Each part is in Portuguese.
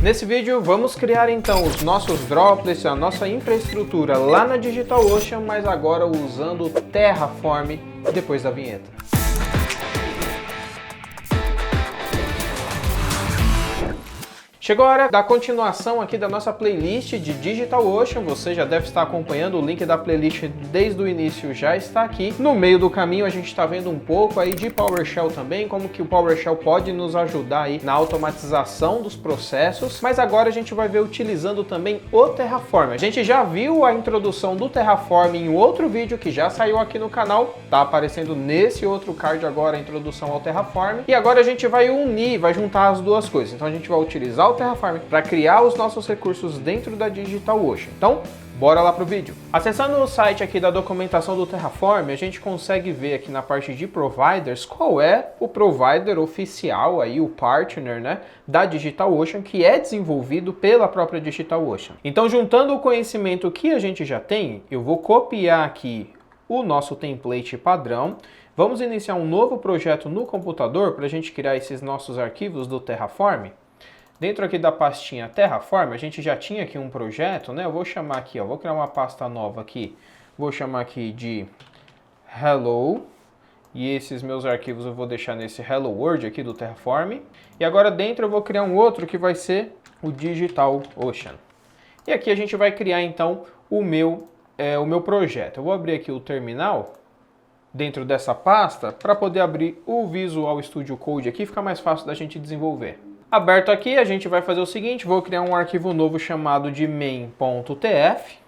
Nesse vídeo vamos criar então os nossos droplets, a nossa infraestrutura lá na DigitalOcean, mas agora usando o Terraform depois da vinheta. Chegou a hora da continuação aqui da nossa playlist de DigitalOcean. Você já deve estar acompanhando, o link da playlist desde o início já está aqui. No meio do caminho a gente está vendo um pouco aí de PowerShell também, como que o PowerShell pode nos ajudar aí na automatização dos processos. Mas agora a gente vai ver utilizando também o Terraform. A gente já viu a introdução do Terraform em outro vídeo que já saiu aqui no canal. Tá aparecendo nesse outro card agora a introdução ao Terraform. E agora a gente vai unir, vai juntar as duas coisas. Então a gente vai utilizar o Terraform para criar os nossos recursos dentro da DigitalOcean. Então, bora lá pro vídeo. Acessando o site aqui da documentação do Terraform, a gente consegue ver aqui na parte de providers qual é o provider oficial aí, o partner, né, da DigitalOcean, que é desenvolvido pela própria DigitalOcean. Então, juntando o conhecimento que a gente já tem, eu vou copiar aqui o nosso template padrão. Vamos iniciar um novo projeto no computador para a gente criar esses nossos arquivos do Terraform. Dentro aqui da pastinha Terraform, a gente já tinha aqui um projeto, né? Eu vou chamar aqui, ó, vou criar uma pasta nova aqui. Vou chamar aqui de Hello. E esses meus arquivos eu vou deixar nesse Hello World aqui do Terraform. E agora dentro eu vou criar um outro que vai ser o DigitalOcean. E aqui a gente vai criar então o meu projeto. Eu vou abrir aqui o terminal dentro dessa pasta para poder abrir o Visual Studio Code aqui, fica mais fácil da gente desenvolver. Aberto aqui, a gente vai fazer o seguinte, vou criar um arquivo novo chamado de main.tf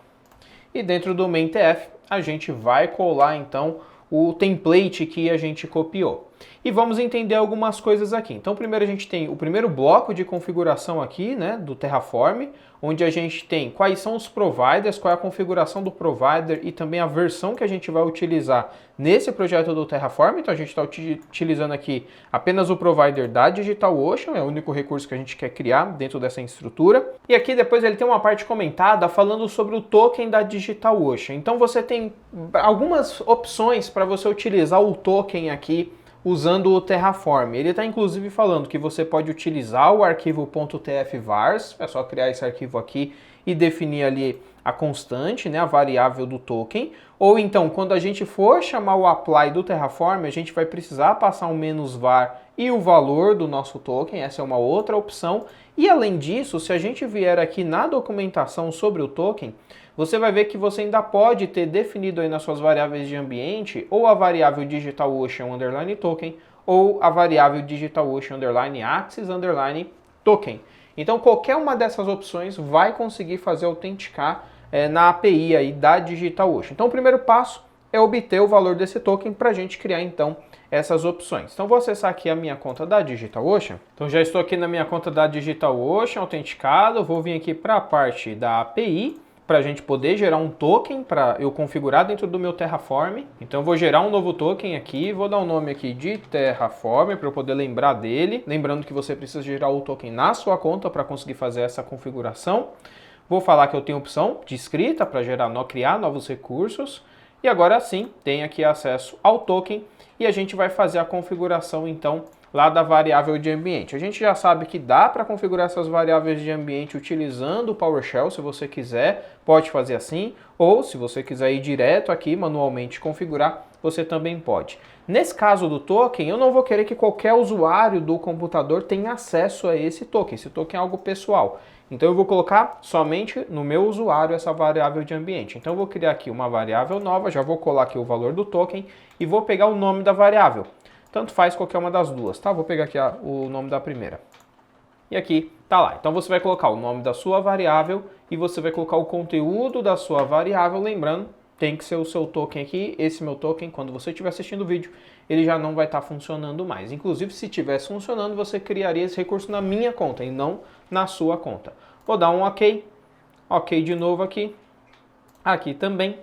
e dentro do main.tf a gente vai colar então o template que a gente copiou. E vamos entender algumas coisas aqui. Então primeiro a gente tem o primeiro bloco de configuração aqui, né, do Terraform, onde a gente tem quais são os providers, qual é a configuração do provider e também a versão que a gente vai utilizar nesse projeto do Terraform. Então a gente está utilizando aqui apenas o provider da DigitalOcean, é o único recurso que a gente quer criar dentro dessa estrutura. E aqui depois ele tem uma parte comentada falando sobre o token da DigitalOcean. Então você tem algumas opções para você utilizar o token aqui usando o Terraform. Ele está inclusive falando que você pode utilizar o arquivo .tf-vars, é só criar esse arquivo aqui e definir ali a constante, né, a variável do token, ou então quando a gente for chamar o apply do Terraform, a gente vai precisar passar um -var e o valor do nosso token, essa é uma outra opção. E além disso, se a gente vier aqui na documentação sobre o token, você vai ver que você ainda pode ter definido aí nas suas variáveis de ambiente ou a variável DigitalOcean _ token ou a variável DigitalOcean _ access _ token. Então qualquer uma dessas opções vai conseguir fazer autenticar na API aí da DigitalOcean. Então o primeiro passo é obter o valor desse token para a gente criar então essas opções. Então vou acessar aqui a minha conta da DigitalOcean. Então já estou aqui na minha conta da DigitalOcean autenticado, vou vir aqui para a parte da API, para a gente poder gerar um token para eu configurar dentro do meu Terraform. Então eu vou gerar um novo token aqui, vou dar um nome aqui de Terraform para eu poder lembrar dele. Lembrando que você precisa gerar o token na sua conta para conseguir fazer essa configuração. Vou falar que eu tenho opção de escrita para criar novos recursos. E agora sim, tem aqui acesso ao token e a gente vai fazer a configuração então lá da variável de ambiente. A gente já sabe que dá para configurar essas variáveis de ambiente utilizando o PowerShell, se você quiser, pode fazer assim, ou se você quiser ir direto aqui manualmente configurar, você também pode. Nesse caso do token, eu não vou querer que qualquer usuário do computador tenha acesso a esse token é algo pessoal. Então eu vou colocar somente no meu usuário essa variável de ambiente. Então eu vou criar aqui uma variável nova, já vou colar aqui o valor do token e vou pegar o nome da variável. Tanto faz qualquer uma das duas, tá? Vou pegar aqui o nome da primeira. E aqui tá lá. Então você vai colocar o nome da sua variável e você vai colocar o conteúdo da sua variável. Lembrando, tem que ser o seu token aqui. Esse meu token, quando você estiver assistindo o vídeo, ele já não vai estar funcionando mais. Inclusive, se estivesse funcionando, você criaria esse recurso na minha conta e não na sua conta. Vou dar um OK. OK de novo aqui. Aqui também.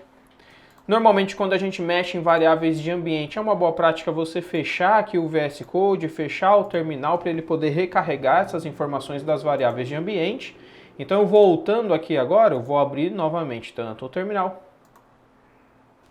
Normalmente, quando a gente mexe em variáveis de ambiente, é uma boa prática você fechar aqui o VS Code, fechar o terminal para ele poder recarregar essas informações das variáveis de ambiente. Então, voltando aqui agora, eu vou abrir novamente tanto o terminal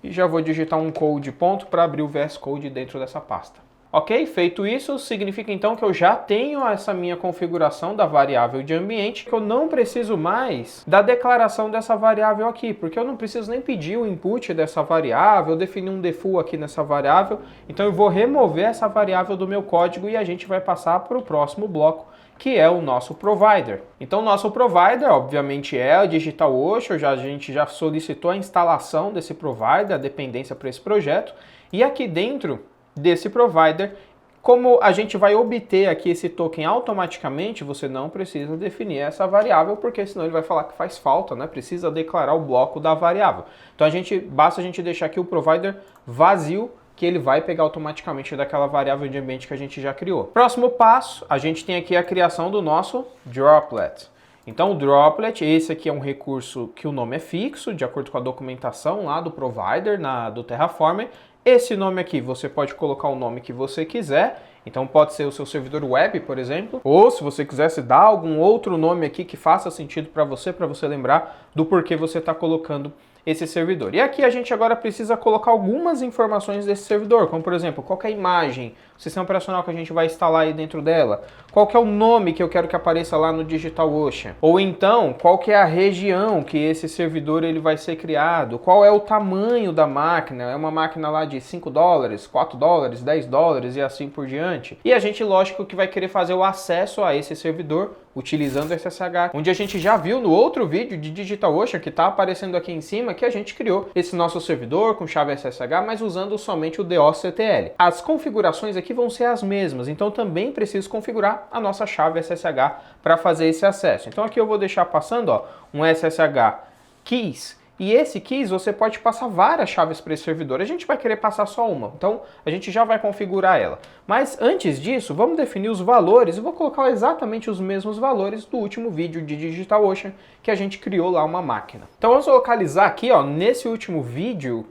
e já vou digitar um code ponto para abrir o VS Code dentro dessa pasta. Ok? Feito isso, significa então que eu já tenho essa minha configuração da variável de ambiente, que eu não preciso mais da declaração dessa variável aqui, porque eu não preciso nem pedir o input dessa variável, definir um default aqui nessa variável, então eu vou remover essa variável do meu código e a gente vai passar para o próximo bloco, que é o nosso provider. Então o nosso provider, obviamente, é a DigitalOcean, a gente já solicitou a instalação desse provider, a dependência para esse projeto, e aqui dentro desse provider, como a gente vai obter aqui esse token automaticamente, você não precisa definir essa variável, porque senão ele vai falar que faz falta, né? Precisa declarar o bloco da variável. Então basta a gente deixar aqui o provider vazio, que ele vai pegar automaticamente daquela variável de ambiente que a gente já criou. Próximo passo, a gente tem aqui a criação do nosso droplet. Então o droplet, esse aqui é um recurso que o nome é fixo, de acordo com a documentação lá do provider, do Terraform. Esse nome aqui, você pode colocar o nome que você quiser, então pode ser o seu servidor web, por exemplo, ou se você quisesse dar algum outro nome aqui que faça sentido para você lembrar do porquê você está colocando esse servidor. E aqui a gente agora precisa colocar algumas informações desse servidor, como por exemplo, qual que é a imagem, o sistema operacional que a gente vai instalar aí dentro dela, qual que é o nome que eu quero que apareça lá no DigitalOcean, ou então, qual que é a região que esse servidor ele vai ser criado, qual é o tamanho da máquina, é uma máquina lá de $5, $4, $10 e assim por diante. E a gente, lógico, que vai querer fazer o acesso a esse servidor utilizando SSH, onde a gente já viu no outro vídeo de DigitalOcean, que está aparecendo aqui em cima, que a gente criou esse nosso servidor com chave SSH, mas usando somente o DOCTL. As configurações aqui vão ser as mesmas, então também preciso configurar a nossa chave SSH para fazer esse acesso. Então aqui eu vou deixar passando um SSH keys, e esse keys você pode passar várias chaves para esse servidor. A gente vai querer passar só uma, então a gente já vai configurar ela. Mas antes disso, vamos definir os valores. Eu vou colocar exatamente os mesmos valores do último vídeo de DigitalOcean que a gente criou lá uma máquina. Então vamos localizar aqui, nesse último vídeo,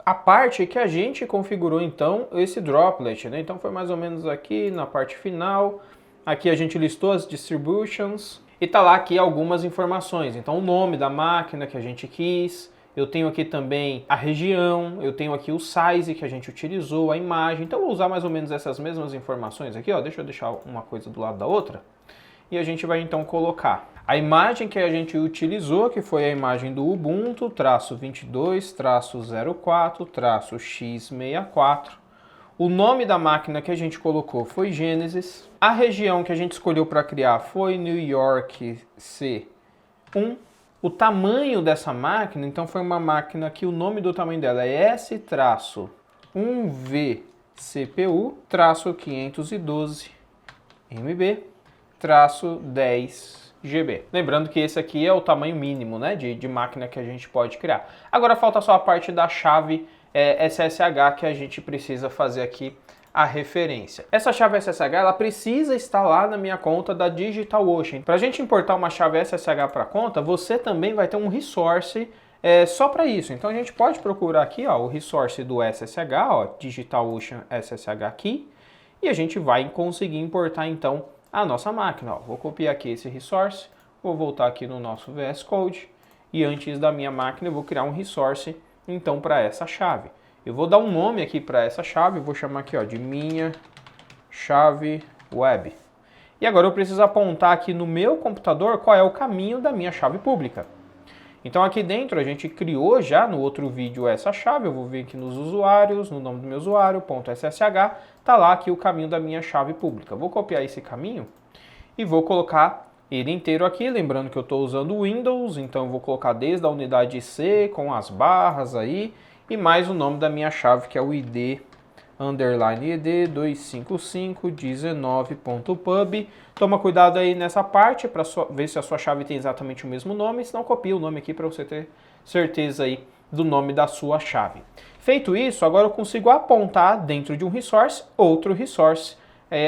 a parte que a gente configurou então esse droplet, né? Então foi mais ou menos aqui na parte final. Aqui a gente listou as distributions. E tá lá aqui algumas informações, então o nome da máquina que a gente quis, eu tenho aqui também a região, eu tenho aqui o size que a gente utilizou, a imagem, então eu vou usar mais ou menos essas mesmas informações aqui, deixa eu deixar uma coisa do lado da outra, e a gente vai então colocar a imagem que a gente utilizou, que foi a imagem do Ubuntu, -22-04-x64, o nome da máquina que a gente colocou foi Genesis. A região que a gente escolheu para criar foi New York C1. O tamanho dessa máquina, então foi uma máquina que o nome do tamanho dela é S-1V CPU-512 MB-10 GB. Lembrando que esse aqui é o tamanho mínimo, né, de máquina que a gente pode criar. Agora falta só a parte da chave SSH que a gente precisa fazer aqui a referência. Essa chave SSH ela precisa estar lá na minha conta da DigitalOcean. Para a gente importar uma chave SSH para a conta, você também vai ter um resource só para isso. Então a gente pode procurar aqui o resource do SSH, DigitalOcean SSH Key, e a gente vai conseguir importar então a nossa máquina. Vou copiar aqui esse resource, vou voltar aqui no nosso VS Code e antes da minha máquina eu vou criar um resource então para essa chave. Eu vou dar um nome aqui para essa chave, vou chamar aqui de minha chave web. E agora eu preciso apontar aqui no meu computador qual é o caminho da minha chave pública. Então aqui dentro a gente criou já no outro vídeo essa chave, eu vou vir aqui nos usuários, no nome do meu usuário, .ssh, tá lá aqui o caminho da minha chave pública. Vou copiar esse caminho e vou colocar ele inteiro aqui, lembrando que eu estou usando o Windows, então eu vou colocar desde a unidade C, com as barras aí, e mais o nome da minha chave, que é o id, _id 255.19.pub. Toma cuidado aí nessa parte, para ver se a sua chave tem exatamente o mesmo nome, senão copia o nome aqui para você ter certeza aí do nome da sua chave. Feito isso, agora eu consigo apontar dentro de um resource, outro resource,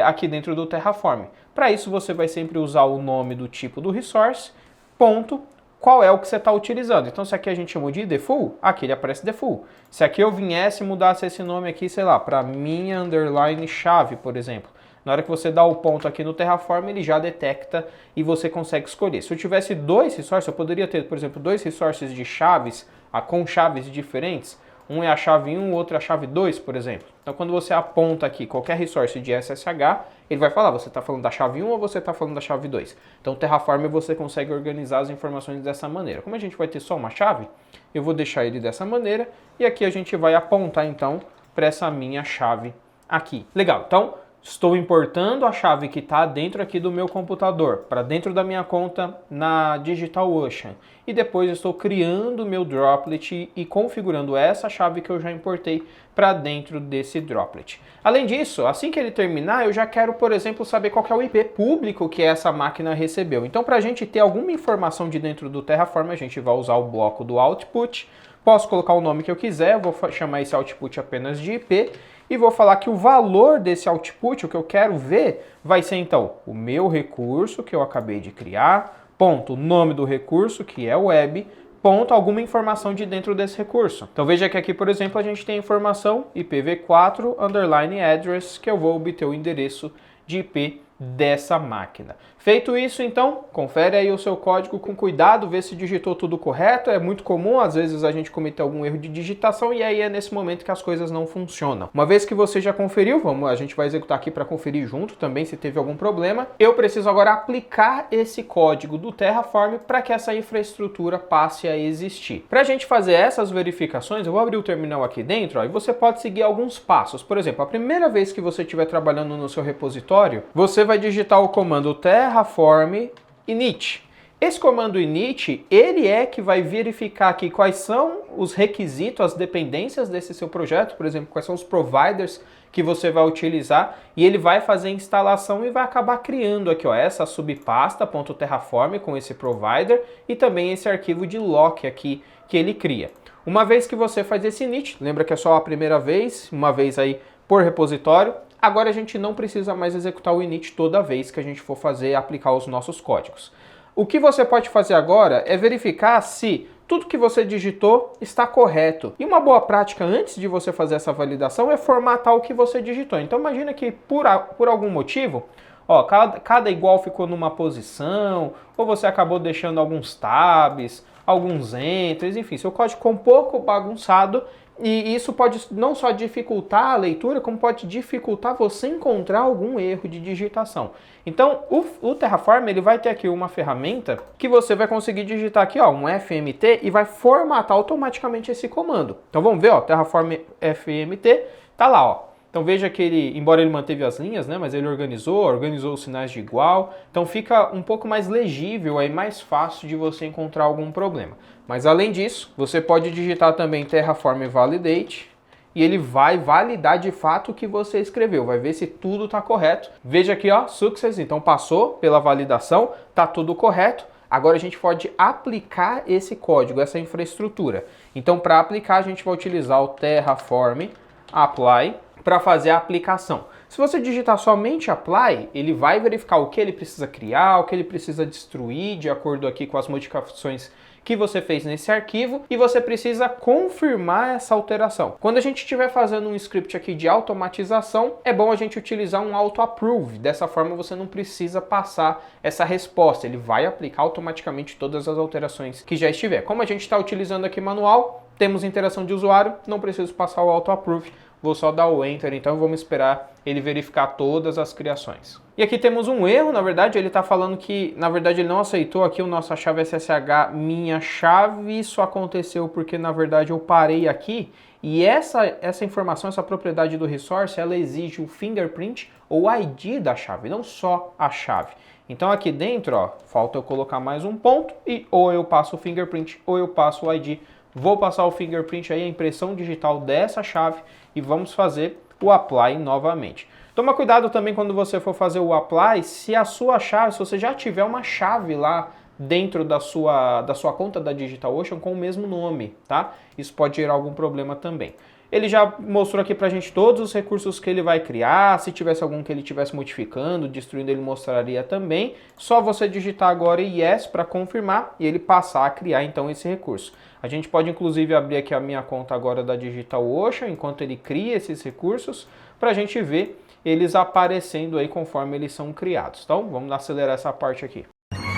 aqui dentro do Terraform. Para isso você vai sempre usar o nome do tipo do resource, ponto, qual é o que você está utilizando. Então se aqui a gente chamou de default, aqui ele aparece default. Se aqui eu viesse e mudasse esse nome aqui, sei lá, para minha underline chave, por exemplo. Na hora que você dá o ponto aqui no Terraform, ele já detecta e você consegue escolher. Se eu tivesse dois resources, eu poderia ter, por exemplo, dois resources de chaves, com chaves diferentes. Um é a chave 1, o outro é a chave 2, por exemplo. Então, quando você aponta aqui qualquer resource de SSH, ele vai falar, você está falando da chave 1 ou você está falando da chave 2. Então, Terraform você consegue organizar as informações dessa maneira. Como a gente vai ter só uma chave, eu vou deixar ele dessa maneira e aqui a gente vai apontar, então, para essa minha chave aqui. Legal, então estou importando a chave que está dentro aqui do meu computador para dentro da minha conta na DigitalOcean e depois estou criando o meu droplet e configurando essa chave que eu já importei para dentro desse droplet. Além disso, assim que ele terminar, eu já quero, por exemplo, saber qual que é o IP público que essa máquina recebeu. Então, para a gente ter alguma informação de dentro do Terraform, a gente vai usar o bloco do output. Posso colocar o nome que eu quiser, vou chamar esse output apenas de IP e vou falar que o valor desse output, o que eu quero ver, vai ser então o meu recurso que eu acabei de criar, ponto, o nome do recurso, que é web, ponto, alguma informação de dentro desse recurso. Então veja que aqui, por exemplo, a gente tem a informação IPv4 underline address, que eu vou obter o endereço de IP dessa máquina. Feito isso, então, confere aí o seu código com cuidado, vê se digitou tudo correto. É muito comum, às vezes, a gente cometer algum erro de digitação e aí é nesse momento que as coisas não funcionam. Uma vez que você já conferiu, a gente vai executar aqui para conferir junto também se teve algum problema. Eu preciso agora aplicar esse código do Terraform para que essa infraestrutura passe a existir. Para a gente fazer essas verificações, eu vou abrir o terminal aqui dentro, e você pode seguir alguns passos. Por exemplo, a primeira vez que você estiver trabalhando no seu repositório, você vai digitar o comando terraform init. Esse comando init, ele é que vai verificar aqui quais são os requisitos, as dependências desse seu projeto, por exemplo, quais são os providers que você vai utilizar, e ele vai fazer a instalação e vai acabar criando aqui, ó, essa subpasta .terraform com esse provider e também esse arquivo de lock aqui que ele cria. Uma vez que você faz esse init, lembra que é só a primeira vez, uma vez aí por repositório, agora a gente não precisa mais executar o init toda vez que a gente for aplicar os nossos códigos. O que você pode fazer agora é verificar se tudo que você digitou está correto. E uma boa prática antes de você fazer essa validação é formatar o que você digitou. Então imagina que por algum motivo, ó, cada igual ficou numa posição, ou você acabou deixando alguns tabs, alguns enters, enfim, seu código ficou um pouco bagunçado. E isso pode não só dificultar a leitura, como pode dificultar você encontrar algum erro de digitação. Então, o Terraform ele vai ter aqui uma ferramenta que você vai conseguir digitar aqui, ó, um fmt, e vai formatar automaticamente esse comando. Então vamos ver, ó, Terraform fmt, tá lá, ó. Então veja que ele, embora ele manteve as linhas, né, mas ele organizou os sinais de igual, então fica um pouco mais legível, aí mais fácil de você encontrar algum problema. Mas além disso, você pode digitar também Terraform validate e ele vai validar de fato o que você escreveu, vai ver se tudo está correto. Veja aqui, ó, success, então passou pela validação, tá tudo correto. Agora a gente pode aplicar esse código, essa infraestrutura. Então para aplicar a gente vai utilizar o Terraform apply para fazer a aplicação. Se você digitar somente apply, ele vai verificar o que ele precisa criar, o que ele precisa destruir, de acordo aqui com as modificações que você fez nesse arquivo, e você precisa confirmar essa alteração. Quando a gente estiver fazendo um script aqui de automatização, é bom a gente utilizar um auto-approve. Dessa forma você não precisa passar essa resposta, ele vai aplicar automaticamente todas as alterações que já estiver. Como a gente está utilizando aqui manual, temos interação de usuário, não preciso passar o auto-approve. Vou só dar o Enter, então vamos esperar ele verificar todas as criações. E aqui temos um erro, na verdade, ele está falando que, na verdade, ele não aceitou aqui a nossa chave SSH minha chave. Isso aconteceu porque, na verdade, eu parei aqui e essa informação, essa propriedade do resource, ela exige o fingerprint ou ID da chave, não só a chave. Então aqui dentro, ó, falta eu colocar mais um ponto e ou eu passo o fingerprint ou eu passo o ID. Vou passar o fingerprint aí, a impressão digital dessa chave, e vamos fazer o apply novamente. Toma cuidado também quando você for fazer o apply, se a sua chave, se você já tiver uma chave lá dentro da sua conta da DigitalOcean com o mesmo nome, tá? Isso pode gerar algum problema também. Ele já mostrou aqui pra gente todos os recursos que ele vai criar, se tivesse algum que ele estivesse modificando, destruindo, ele mostraria também. Só você digitar agora yes para confirmar e ele passar a criar então esse recurso. A gente pode inclusive abrir aqui a minha conta agora da DigitalOcean enquanto ele cria esses recursos para a gente ver eles aparecendo aí conforme eles são criados. Então vamos acelerar essa parte aqui.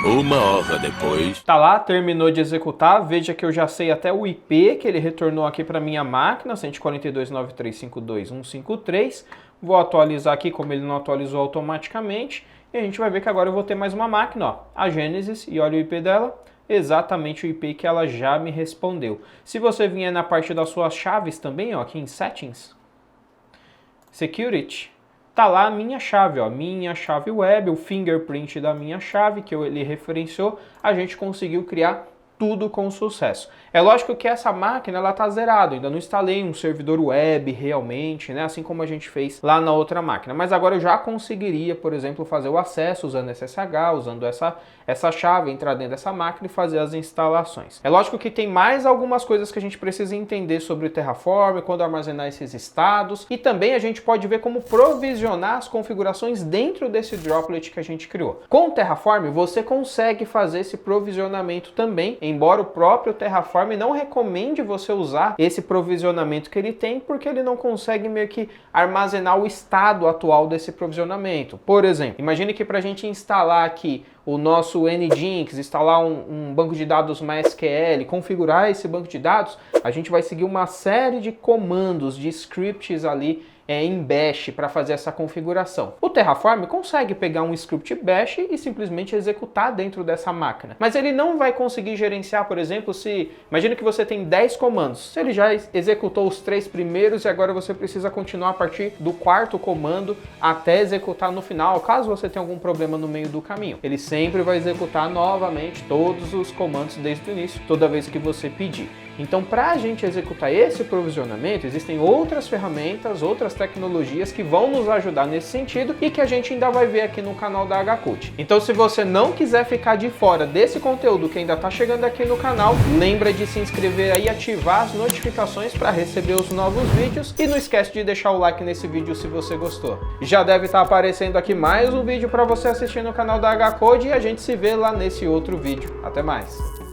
Uma hora depois. Tá lá, terminou de executar. Veja que eu já sei até o IP que ele retornou aqui para minha máquina, 142.9352.153. Vou atualizar aqui, como ele não atualizou automaticamente. E a gente vai ver que agora eu vou ter mais uma máquina, ó, a Genesis, e olha o IP dela. Exatamente o IP que ela já me respondeu. Se você vier na parte das suas chaves também, ó, aqui em Settings, Security, tá lá a minha chave, ó, minha chave web, o fingerprint da minha chave que ele referenciou, a gente conseguiu criar tudo com sucesso. É lógico que essa máquina ela tá zerada, ainda não instalei um servidor web realmente, né, assim como a gente fez lá na outra máquina, mas agora eu já conseguiria, por exemplo, fazer o acesso usando SSH, usando essa chave, entrar dentro dessa máquina e fazer as instalações. É lógico que tem mais algumas coisas que a gente precisa entender sobre o Terraform, quando armazenar esses estados, e também a gente pode ver como provisionar as configurações dentro desse droplet que a gente criou. Com o Terraform você consegue fazer esse provisionamento também, embora o próprio Terraform não recomende você usar esse provisionamento que ele tem, porque ele não consegue meio que armazenar o estado atual desse provisionamento. Por exemplo, imagine que para a gente instalar aqui o nosso Nginx, instalar um banco de dados MySQL, configurar esse banco de dados, a gente vai seguir uma série de comandos, de scripts ali em Bash para fazer essa configuração. O Terraform consegue pegar um script Bash e simplesmente executar dentro dessa máquina. Mas ele não vai conseguir gerenciar, por exemplo, se... Imagina que você tem 10 comandos. Se ele já executou os 3 primeiros e agora você precisa continuar a partir do 4º comando até executar no final, caso você tenha algum problema no meio do caminho. Ele sempre vai executar novamente todos os comandos desde o início, toda vez que você pedir. Então, para a gente executar esse provisionamento, existem outras ferramentas, outras tecnologias que vão nos ajudar nesse sentido e que a gente ainda vai ver aqui no canal da HCode. Então, se você não quiser ficar de fora desse conteúdo que ainda está chegando aqui no canal, lembra de se inscrever aí e ativar as notificações para receber os novos vídeos e não esquece de deixar o like nesse vídeo se você gostou. Já deve estar aparecendo aqui mais um vídeo para você assistir no canal da HCode e a gente se vê lá nesse outro vídeo. Até mais!